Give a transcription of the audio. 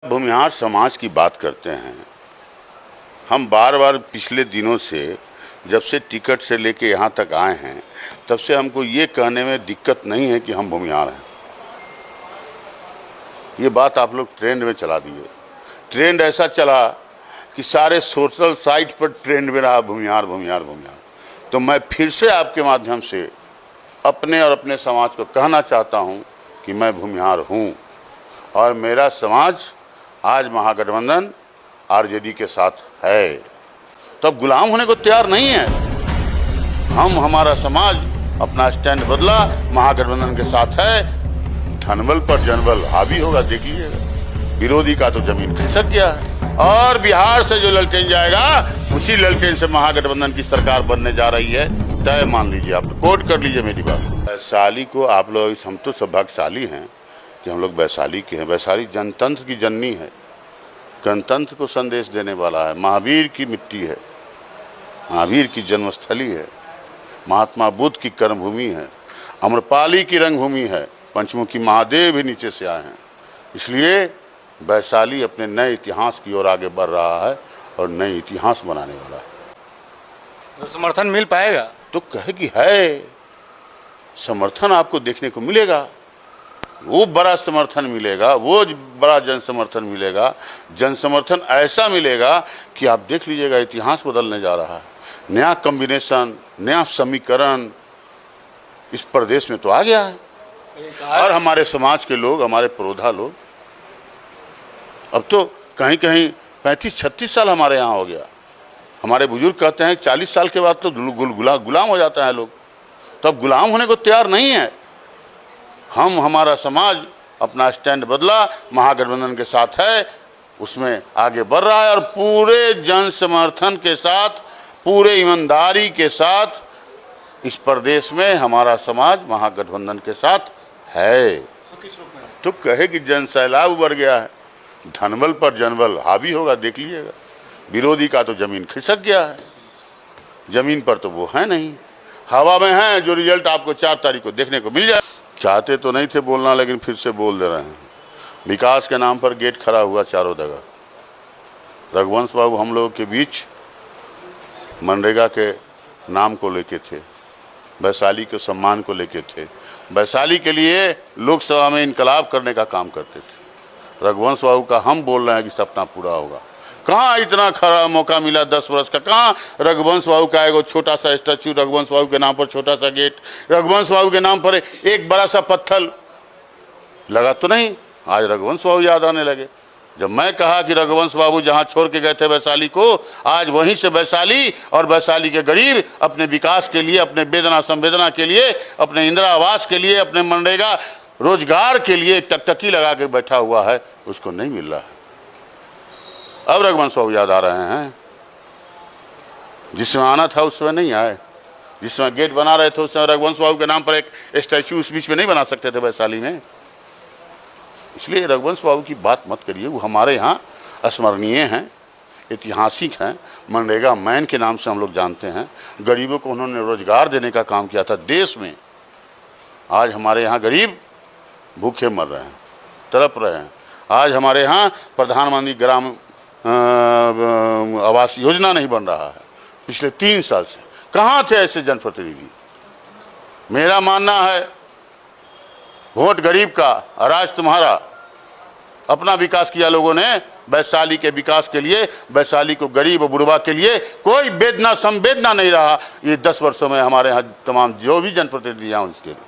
भूमिहार समाज की बात करते हैं। हम बार बार पिछले दिनों से, जब से टिकट से लेके यहाँ तक आए हैं, तब से हमको ये कहने में दिक्कत नहीं है कि हम भूमिहार हैं। ये बात आप लोग ट्रेंड में चला दिए। ट्रेंड ऐसा चला कि सारे सोशल साइट पर ट्रेंड में रहा भूमिहार भूमिहार भूमिहार। तो मैं फिर से आपके माध्यम से अपने और अपने समाज को कहना चाहता हूँ कि मैं भूमिहार हूँ और मेरा समाज आज महागठबंधन आरजेडी के साथ है। तो अब गुलाम होने को तैयार नहीं है। हमारा समाज अपना स्टैंड बदला, महागठबंधन के साथ है। धनबल पर जनबल हावी होगा, देख लीजिएगा। विरोधी का तो जमीन खिसक गया है और बिहार से जो ललटेन जाएगा उसी ललटेन से महागठबंधन की सरकार बनने जा रही है। तय मान लीजिए, आप कोट कर लीजिए मेरी बात। वैशाली को आप लोग, हम तो सौभाग्यशाली हैं कि हम लोग वैशाली के हैं। वैशाली जनतंत्र की जननी है, गणतंत्र को संदेश देने वाला है, महावीर की मिट्टी है, महावीर की जन्मस्थली है, महात्मा बुद्ध की कर्मभूमि है, अम्रपाली की रंगभूमि है, पंचमुखी महादेव भी नीचे से आए हैं। इसलिए वैशाली अपने नए इतिहास की ओर आगे बढ़ रहा है और नए इतिहास बनाने वाला है। तो समर्थन मिल पाएगा? तो कहे कि है, समर्थन आपको देखने को मिलेगा। वो बड़ा समर्थन मिलेगा, वो बड़ा जन समर्थन मिलेगा। जन समर्थन ऐसा मिलेगा कि आप देख लीजिएगा, इतिहास बदलने जा रहा है। नया कॉम्बिनेशन, नया समीकरण इस प्रदेश में तो आ गया है। और हमारे समाज के लोग, हमारे पुरोधा लोग, अब तो कहीं कहीं 35-36 साल हमारे यहाँ हो गया। हमारे बुजुर्ग कहते हैं 40 साल के बाद तो गुलाम हो जाता है लोग। तो अब गुलाम होने को तैयार नहीं है। हमारा समाज अपना स्टैंड बदला, महागठबंधन के साथ है, उसमें आगे बढ़ रहा है और पूरे जन समर्थन के साथ, पूरे ईमानदारी के साथ इस प्रदेश में हमारा समाज महागठबंधन के साथ है। तो कहे कि जन सैलाब उभर गया है, धनबल पर जनबल हावी होगा, देख लीजिएगा। विरोधी का तो जमीन खिसक गया है, जमीन पर तो वो है नहीं, हवा में है। जो रिजल्ट आपको 4 तारीख को देखने को मिल जाए। चाहते तो नहीं थे बोलना, लेकिन फिर से बोल दे रहे हैं। विकास के नाम पर गेट खड़ा हुआ चारों जगह। रघुवंश बाबू हम लोगों के बीच मनरेगा के नाम को लेके थे, वैशाली के सम्मान को लेके थे, वैशाली के लिए लोकसभा में इनकलाब करने का काम करते थे। रघुवंश बाबू का हम बोल रहे हैं कि सपना पूरा होगा। कहाँ इतना खरा मौका मिला 10 वर्ष का? कहाँ रघुवंश बाबू का एगो छोटा सा स्टैचू, रघुवंश बाबू के नाम पर छोटा सा गेट, रघुवंश बाबू के नाम पर एक बड़ा सा पत्थर लगा तो नहीं? आज रघुवंश बाबू याद आने लगे। जब मैं कहा कि रघुवंश बाबू जहाँ छोड़ के गए थे वैशाली को, आज वहीं से वैशाली और वैशाली के गरीब अपने विकास के लिए, अपने वेदना संवेदना के लिए, अपने इंदिरा आवास के लिए, अपने मनरेगा रोजगार के लिए टकटकी लगा के बैठा हुआ है, उसको नहीं मिल रहा है। अब रघुवंश बाबू याद आ रहे हैं। जिसमें आना था उसमें नहीं आए, जिसमें गेट बना रहे थे उसमें रघुवंश बाबू के नाम पर एक स्टैचू उस बीच में नहीं बना सकते थे वैशाली में। इसलिए रघुवंश बाबू की बात मत करिए। वो हमारे यहाँ स्मरणीय हैं, ऐतिहासिक हैं। मनरेगा मैन के नाम से हम लोग जानते हैं। गरीबों को उन्होंने रोजगार देने का काम किया था देश में। आज हमारे यहाँ गरीब भूखे मर रहे हैं, तड़प रहे हैं। आज हमारे यहाँ प्रधानमंत्री ग्राम आवास योजना नहीं बन रहा है पिछले 3 साल से। कहाँ थे ऐसे जनप्रतिनिधि? मेरा मानना है वोट गरीब का, राज तुम्हारा। अपना विकास किया लोगों ने वैशाली के विकास के लिए। वैशाली को गरीब और बुढ़वा के लिए कोई वेदना संवेदना नहीं रहा ये 10 वर्षों में। हमारे यहाँ तमाम जो भी जनप्रतिनिधि हैं उसके लिए